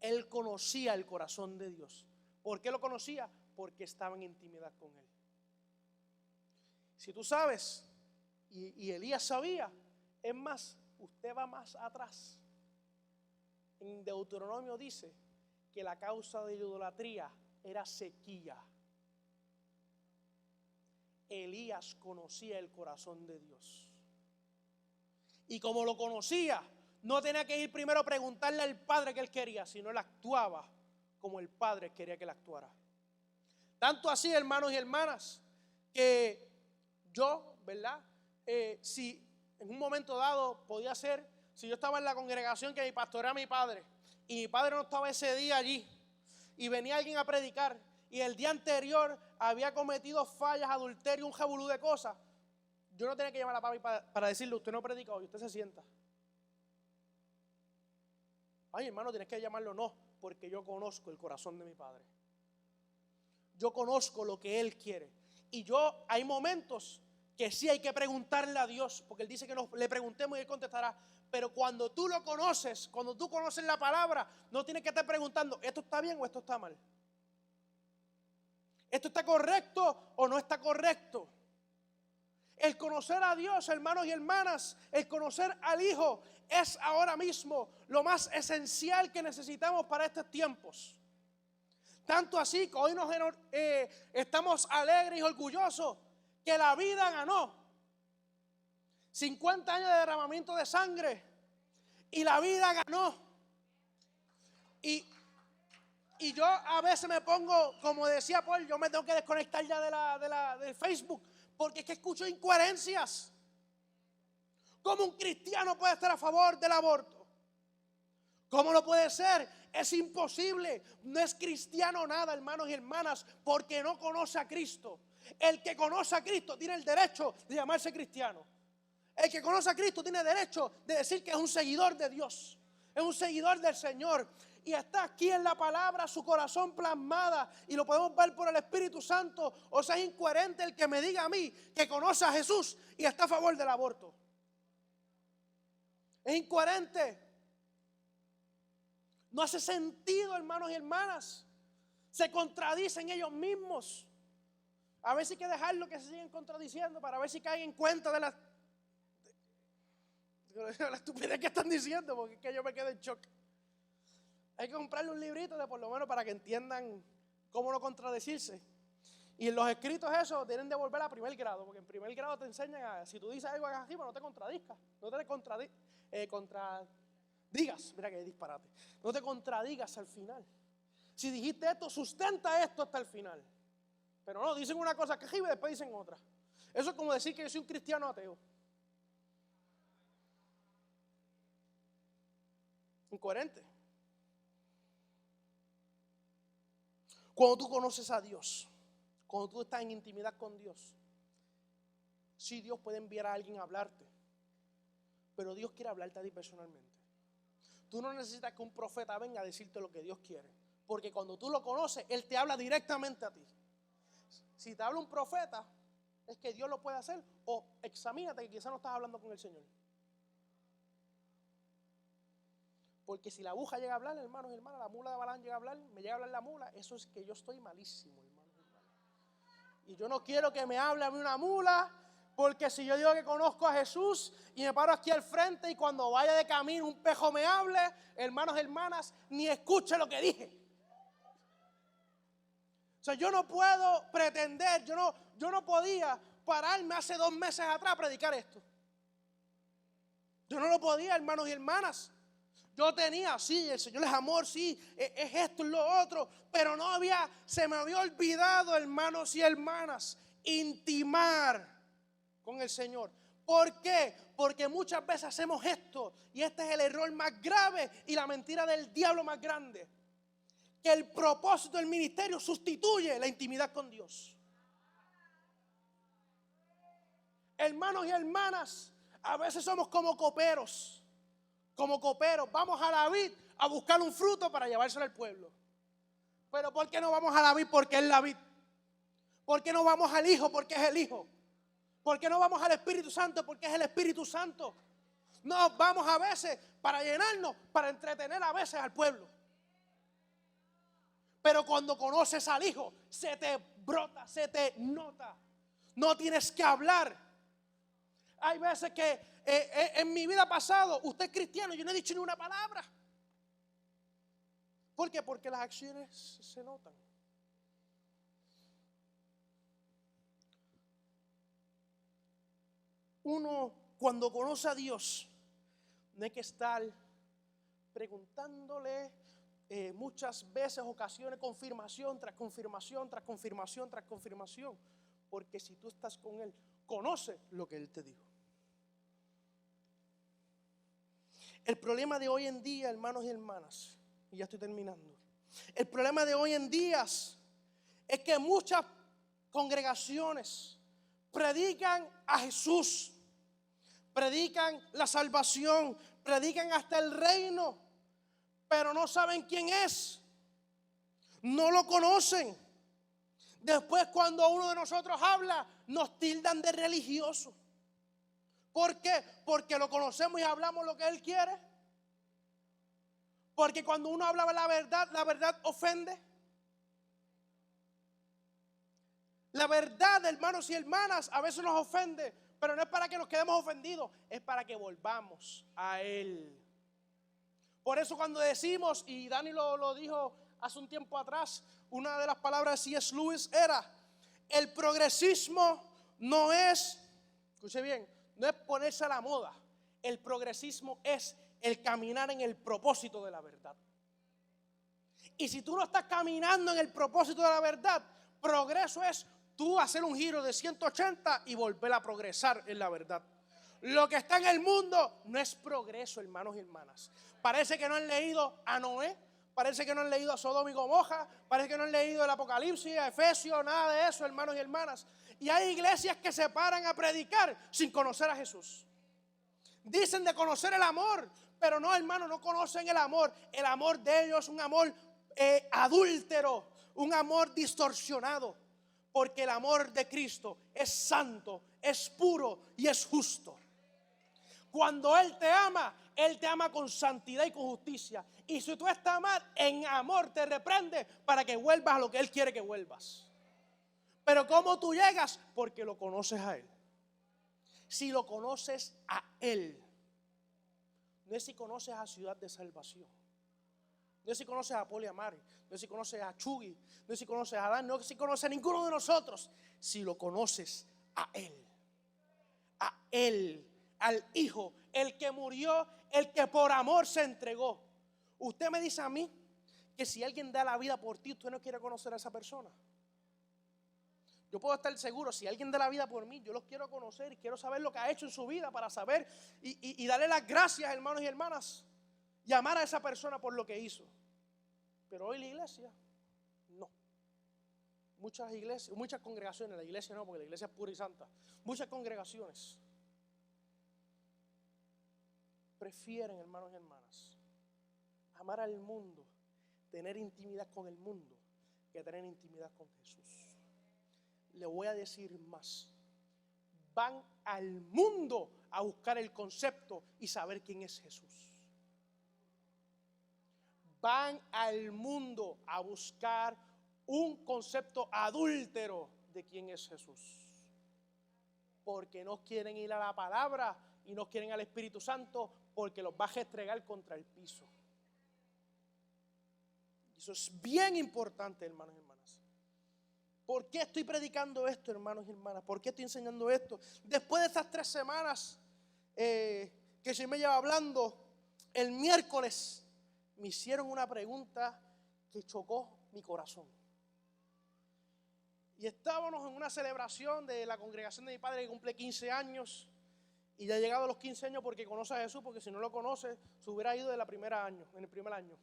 Él conocía el corazón de Dios. ¿Por qué lo conocía? Porque estaba en intimidad con él. Si tú sabes, y Elías sabía, es más, usted va más atrás. En Deuteronomio dice que la causa de la idolatría era sequía. Elías conocía el corazón de Dios. Y como lo conocía, no tenía que ir primero a preguntarle al padre qué él quería, sino él actuaba como el padre quería que él actuara. Tanto así, hermanos y hermanas, que yo, ¿verdad? Si en un momento dado podía ser, si yo estaba en la congregación que mi pastor era mi padre, y mi padre no estaba ese día allí, y venía alguien a predicar, y el día anterior había cometido fallas, adulterio, un jabulú de cosas, yo no tenía que llamar a papi para decirle, usted no predica hoy, usted se sienta. Ay, hermano, tienes que llamarlo, no, porque yo conozco el corazón de mi padre. Yo conozco lo que él quiere. Y hay momentos que sí hay que preguntarle a Dios, porque él dice que le preguntemos y él contestará. Pero cuando tú lo conoces, cuando tú conoces la palabra, no tienes que estar preguntando, ¿esto está bien o esto está mal? ¿Esto está correcto o no está correcto? El conocer a Dios, hermanos y hermanas, el conocer al Hijo es ahora mismo lo más esencial que necesitamos para estos tiempos. Tanto así que hoy estamos alegres y orgullosos que la vida ganó. 50 años de derramamiento de sangre y la vida ganó. Y yo a veces me pongo, como decía Paul, yo me tengo que desconectar ya del Facebook, porque es que escucho incoherencias. ¿Cómo un cristiano puede estar a favor del aborto? ¿Cómo lo puede ser? Es imposible. No es cristiano nada, hermanos y hermanas, porque no conoce a Cristo. El que conoce a Cristo tiene el derecho de llamarse cristiano. El que conoce a Cristo tiene derecho de decir que es un seguidor de Dios, es un seguidor del Señor. Y está aquí en la palabra su corazón plasmada y lo podemos ver por el Espíritu Santo. O sea, es incoherente el que me diga a mí que conoce a Jesús y está a favor del aborto. Es incoherente. No hace sentido, hermanos y hermanas. Se contradicen ellos mismos. A veces hay que dejarlo que se sigan contradiciendo para ver si caen en cuenta de la estupidez que están diciendo, porque es que yo me quedo en shock. Hay que comprarle un librito de por lo menos para que entiendan cómo no contradecirse. Y en los escritos eso tienen de volver a primer grado, porque en primer grado te enseñan a, si tú dices algo aquí, no te contradizcas, no te contradigas, mira que disparate, no te contradigas al final. Si dijiste esto, sustenta esto hasta el final. Pero no, dicen una cosa que y después dicen otra. Eso es como decir que yo soy un cristiano ateo. Incoherente. Cuando tú conoces a Dios, cuando tú estás en intimidad con Dios, sí, Dios puede enviar a alguien a hablarte, pero Dios quiere hablarte a ti personalmente. Tú no necesitas que un profeta venga a decirte lo que Dios quiere, porque cuando tú lo conoces, Él te habla directamente a ti. Si te habla un profeta, es que Dios lo puede hacer, o examínate que quizás no estás hablando con el Señor. Porque si la aguja llega a hablar, hermanos y hermanas, la mula de Balaam llega a hablar, me llega a hablar la mula, eso es que yo estoy malísimo, hermanos y hermanas. Y yo no quiero que me hable a mí una mula, porque si yo digo que conozco a Jesús y me paro aquí al frente y cuando vaya de camino un pejo me hable, hermanos y hermanas, ni escuche lo que dije. O sea, yo no puedo pretender, yo no podía pararme hace 2 meses atrás a predicar esto. Yo no lo podía, hermanos y hermanas. Yo tenía, sí, el Señor es amor, sí, es esto, es lo otro, pero se me había olvidado, hermanos y hermanas, intimar con el Señor. ¿Por qué? Porque muchas veces hacemos esto, y este es el error más grave y la mentira del diablo más grande, que el propósito del ministerio sustituye la intimidad con Dios. Hermanos y hermanas, a veces somos como coperos. como coperos, vamos a la vid a buscar un fruto para llevárselo al pueblo. Pero ¿por qué no vamos a la vid? Porque es la vid. ¿Por qué no vamos al Hijo? Porque es el Hijo. ¿Por qué no vamos al Espíritu Santo? Porque es el Espíritu Santo. No, vamos a veces para llenarnos, para entretener a veces al pueblo. Pero cuando conoces al Hijo, se te brota, se te nota. No tienes que hablar. Hay veces que en mi vida pasado, usted es cristiano, yo no he dicho ni una palabra. ¿Por qué? Porque las acciones se notan. Uno, cuando conoce a Dios, no hay que estar preguntándole muchas veces, ocasiones, confirmación tras confirmación, tras confirmación, tras confirmación. Porque si tú estás con Él, conoce lo que Él te dijo. El problema de hoy en día, hermanos y hermanas, y ya estoy terminando. El problema de hoy en día es que muchas congregaciones predican a Jesús, predican la salvación, predican hasta el reino, pero no saben quién es, no lo conocen. Después, cuando uno de nosotros habla, nos tildan de religioso. ¿Por qué? Porque lo conocemos y hablamos lo que Él quiere. Porque cuando uno habla la verdad ofende. La verdad, hermanos y hermanas, a veces nos ofende, pero no es para que nos quedemos ofendidos, es para que volvamos a Él. Por eso cuando decimos, y Dani lo dijo hace un tiempo atrás, una de las palabras de C.S. Lewis era, el progresismo no es, escuche bien, no es ponerse a la moda. El progresismo es el caminar en el propósito de la verdad. Y si tú no estás caminando en el propósito de la verdad, progreso es tú hacer un giro de 180 y volver a progresar en la verdad. Lo que está en el mundo no es progreso, hermanos y hermanas. Parece que no han leído a Noé, parece que no han leído a Sodoma y Gomorra, parece que no han leído el Apocalipsis, a Efesios, nada de eso, hermanos y hermanas. Y hay iglesias que se paran a predicar sin conocer a Jesús. Dicen de conocer el amor, pero no, hermanos, no conocen el amor. El amor de ellos es un amor adúltero, un amor distorsionado. Porque el amor de Cristo es santo, es puro y es justo. Cuando Él te ama con santidad y con justicia. Y si tú estás mal, en amor te reprende para que vuelvas a lo que Él quiere que vuelvas. Pero ¿cómo tú llegas? Porque lo conoces a Él. Si lo conoces a Él, no es si conoces a Ciudad de Salvación, no es si conoces a Poli Amari, no es si conoces a Chugi, no es si conoces a Adán, no es si conoces a ninguno de nosotros, si lo conoces a Él, al Hijo, el que murió, el que por amor se entregó. Usted me dice a mí que si alguien da la vida por ti, usted no quiere conocer a esa persona. Yo puedo estar seguro, si alguien da la vida por mí, yo los quiero conocer y quiero saber lo que ha hecho en su vida para saber y darle las gracias, hermanos y hermanas, y amar a esa persona por lo que hizo. Pero hoy la iglesia, no. Muchas iglesias, muchas congregaciones, la iglesia no, porque la iglesia es pura y santa. Muchas congregaciones prefieren, hermanos y hermanas, amar al mundo, tener intimidad con el mundo, que tener intimidad con Jesús. Le voy a decir más. Van al mundo a buscar el concepto y saber quién es Jesús. Van al mundo a buscar un concepto adúltero de quién es Jesús. Porque no quieren ir a la palabra y no quieren al Espíritu Santo porque los va a restregar contra el piso. Eso es bien importante, hermanos y hermanas. ¿Por qué estoy predicando esto, hermanos y hermanas? ¿Por qué estoy enseñando esto? Después de estas 3 semanas que se me lleva hablando, el miércoles me hicieron una pregunta que chocó mi corazón. Y estábamos en una celebración de la congregación de mi padre que cumple 15 años. Y ya ha llegado a los 15 años porque conoce a Jesús, porque si no lo conoce, se hubiera ido en el primer año.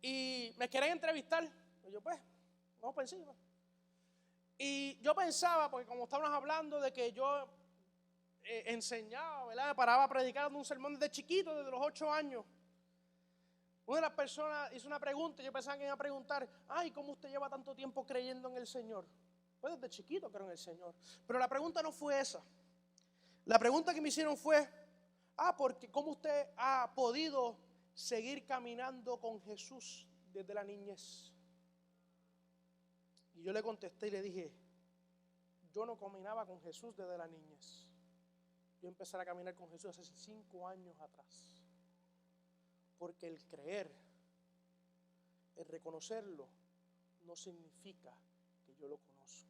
Y me querían entrevistar. Y yo pues, vamos por encima. Y yo pensaba, porque como estábamos hablando de que yo enseñaba, ¿verdad? Me paraba a predicar dando un sermón desde chiquito, desde los 8 años. Una de las personas hizo una pregunta y yo pensaba que iba a preguntar, ay, ¿cómo usted lleva tanto tiempo creyendo en el Señor? Pues desde chiquito creo en el Señor. Pero la pregunta no fue esa. La pregunta que me hicieron fue, porque ¿cómo usted ha podido seguir caminando con Jesús desde la niñez? Y yo le contesté y le dije, yo no caminaba con Jesús desde la niñez. Yo empecé a caminar con Jesús hace 5 años atrás. Porque el creer, el reconocerlo, no significa que yo lo conozco.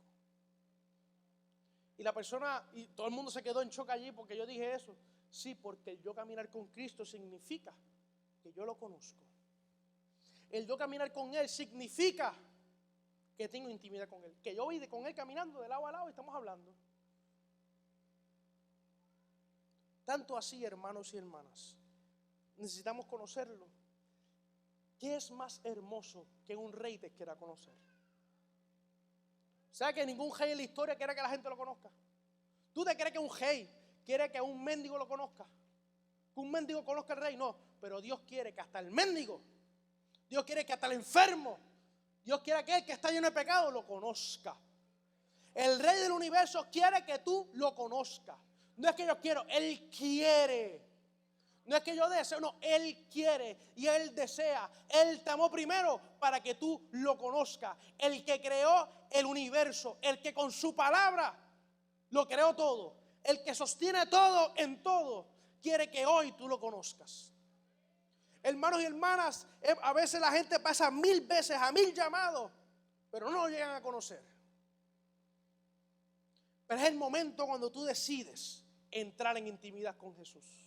Y la persona, y todo el mundo se quedó en shock allí porque yo dije eso. Sí, porque el yo caminar con Cristo significa que yo lo conozco. El yo caminar con Él significa que tengo intimidad con Él. Que yo voy con Él caminando de lado a lado y estamos hablando. Tanto así, hermanos y hermanas, necesitamos conocerlo. ¿Qué es más hermoso que un rey te quiera conocer? ¿Sabes que ningún rey en la historia quiere que la gente lo conozca? ¿Tú te crees que un rey quiere que un mendigo lo conozca? ¿Que un mendigo conozca al rey? No, pero Dios quiere que hasta el mendigo, Dios quiere que hasta el enfermo, Dios quiere que aquel que está lleno de pecado lo conozca. El rey del universo quiere que tú lo conozcas. No es que yo quiero, Él quiere. No es que yo deseo, no, Él quiere y Él desea. Él te amó primero para que tú lo conozcas. El que creó el universo, el que con su palabra lo creó todo, el que sostiene todo en todo, quiere que hoy tú lo conozcas. Hermanos y hermanas, a veces la gente pasa 1000 veces a 1000 llamados, pero no lo llegan a conocer. Pero es el momento cuando tú decides entrar en intimidad con Jesús.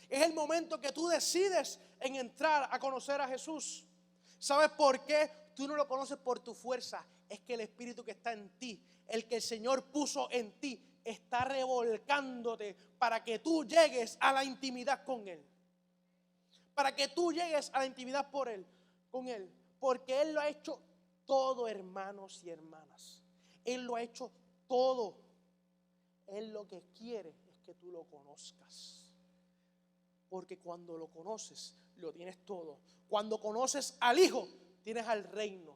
Es el momento que tú decides en entrar a conocer a Jesús. ¿Sabes por qué? Tú no lo conoces por tu fuerza. Es que el Espíritu que está en ti, el que el Señor puso en ti, está revolcándote para que tú llegues a la intimidad con Él. Para que tú llegues a la intimidad con Él. Porque Él lo ha hecho todo, hermanos y hermanas. Él lo ha hecho todo. Él lo que quiere es que tú lo conozcas. Porque cuando lo conoces, lo tienes todo. Cuando conoces al Hijo, tienes al reino.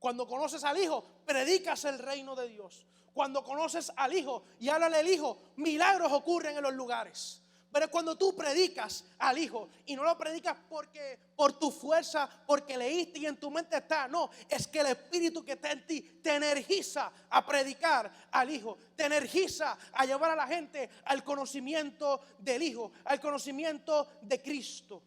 Cuando conoces al Hijo, predicas el reino de Dios. Cuando conoces al Hijo y hablas del Hijo, milagros ocurren en los lugares. Pero cuando tú predicas al Hijo y no lo predicas porque por tu fuerza, porque leíste y en tu mente está, no, es que el Espíritu que está en ti te energiza a predicar al Hijo, te energiza a llevar a la gente al conocimiento del Hijo, al conocimiento de Cristo.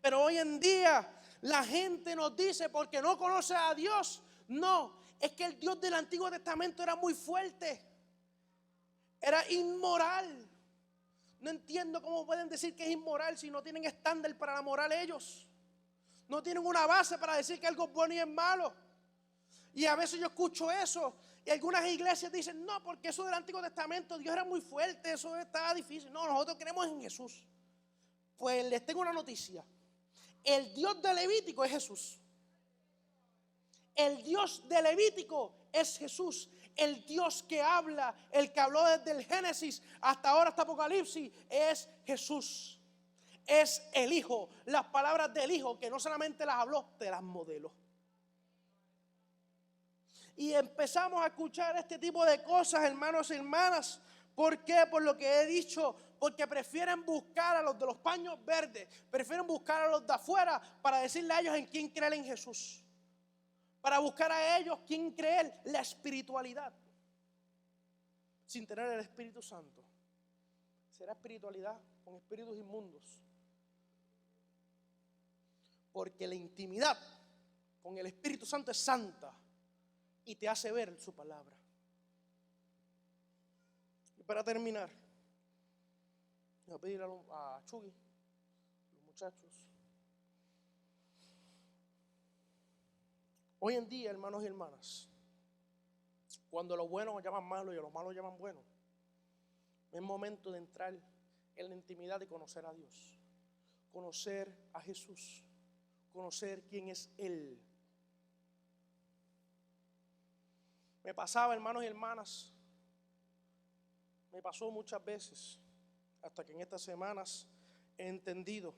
Pero hoy en día la gente nos dice porque no conoce a Dios, no, es que el Dios del Antiguo Testamento era muy fuerte. Era inmoral. No entiendo cómo pueden decir que es inmoral si no tienen estándar para la moral ellos. No tienen una base para decir que algo es bueno y es malo. Y a veces yo escucho eso y algunas iglesias dicen, no, porque eso del Antiguo Testamento, Dios era muy fuerte, eso estaba difícil. No, nosotros creemos en Jesús. Pues les tengo una noticia. El Dios de Levítico es Jesús. El Dios de Levítico es Jesús. El Dios que habla, el que habló desde el Génesis hasta ahora, hasta Apocalipsis, es Jesús. Es el Hijo. Las palabras del Hijo, que no solamente las habló, te las modeló. Y empezamos a escuchar este tipo de cosas, hermanos y hermanas. ¿Por qué? Por lo que he dicho. Porque prefieren buscar a los de los paños verdes. Prefieren buscar a los de afuera para decirle a ellos en quién creer en Jesús. Para buscar a ellos quién creer la espiritualidad. Sin tener el Espíritu Santo. Será espiritualidad con espíritus inmundos. Porque la intimidad con el Espíritu Santo es santa. Y te hace ver su palabra. Y para terminar, voy a pedir a Chugi, los muchachos. Hoy en día, hermanos y hermanas, cuando los buenos llaman malos y los malos llaman buenos, es momento de entrar en la intimidad y conocer a Dios. Conocer a Jesús. Conocer quién es Él. Me pasaba, hermanos y hermanas, Me pasó muchas veces, hasta que en estas semanas he entendido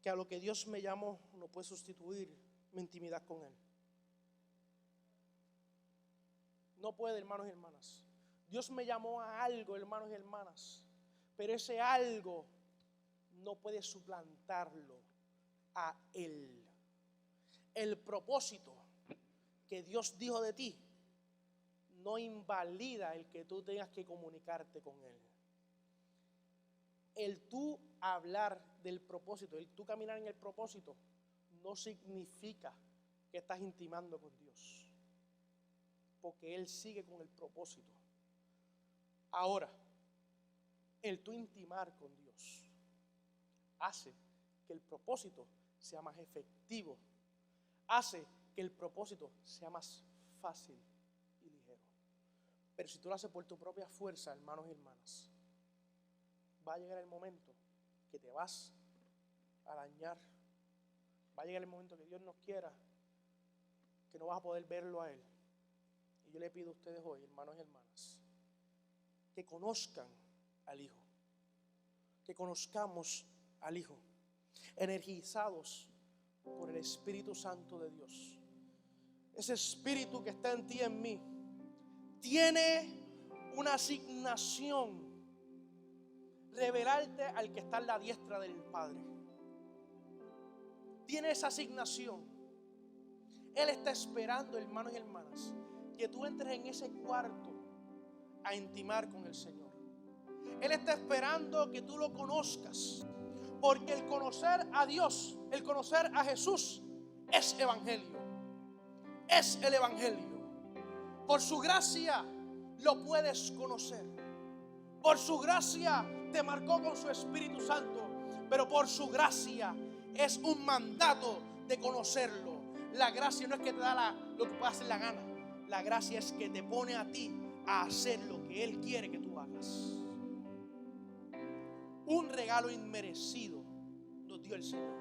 que a lo que Dios me llamó no puede sustituir mi intimidad con Él. No puede, hermanos y hermanas. Dios me llamó a algo, hermanos y hermanas, pero ese algo no puede suplantarlo a Él. El propósito que Dios dijo de ti no invalida el que tú tengas que comunicarte con Él. El tú hablar del propósito, el tú caminar en el propósito, no significa que estás intimando con Dios, porque Él sigue con el propósito. Ahora, el tú intimar con Dios hace que el propósito sea más efectivo, hace que el propósito sea más fácil y ligero. Pero si tú lo haces por tu propia fuerza, hermanos y hermanas, va a llegar el momento que te vas a dañar. Va a llegar el momento que Dios nos quiera, que no vas a poder verlo a Él. Y yo le pido a ustedes hoy, hermanos y hermanas, que conozcan al Hijo, que conozcamos al Hijo, energizados por el Espíritu Santo de Dios. Ese Espíritu que está en ti y en mí tiene una asignación: revelarte al que está en la diestra del Padre. Tiene esa asignación. Él está esperando, hermanos y hermanas, que tú entres en ese cuarto a intimar con el Señor. Él está esperando que tú lo conozcas, porque el conocer a Dios, el conocer a Jesús, es evangelio. Es el evangelio. Por su gracia lo puedes conocer. Por su gracia te marcó con su Espíritu Santo, pero por su gracia es un mandato de conocerlo. La gracia no es que te da lo que puedas hacer la gana. La gracia es que te pone a ti a hacer lo que Él quiere que tú hagas. Un regalo inmerecido nos dio el Señor.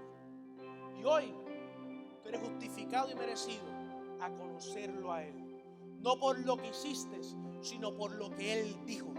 Y hoy tú eres justificado y merecido a conocerlo a Él. No por lo que hiciste, sino por lo que Él dijo.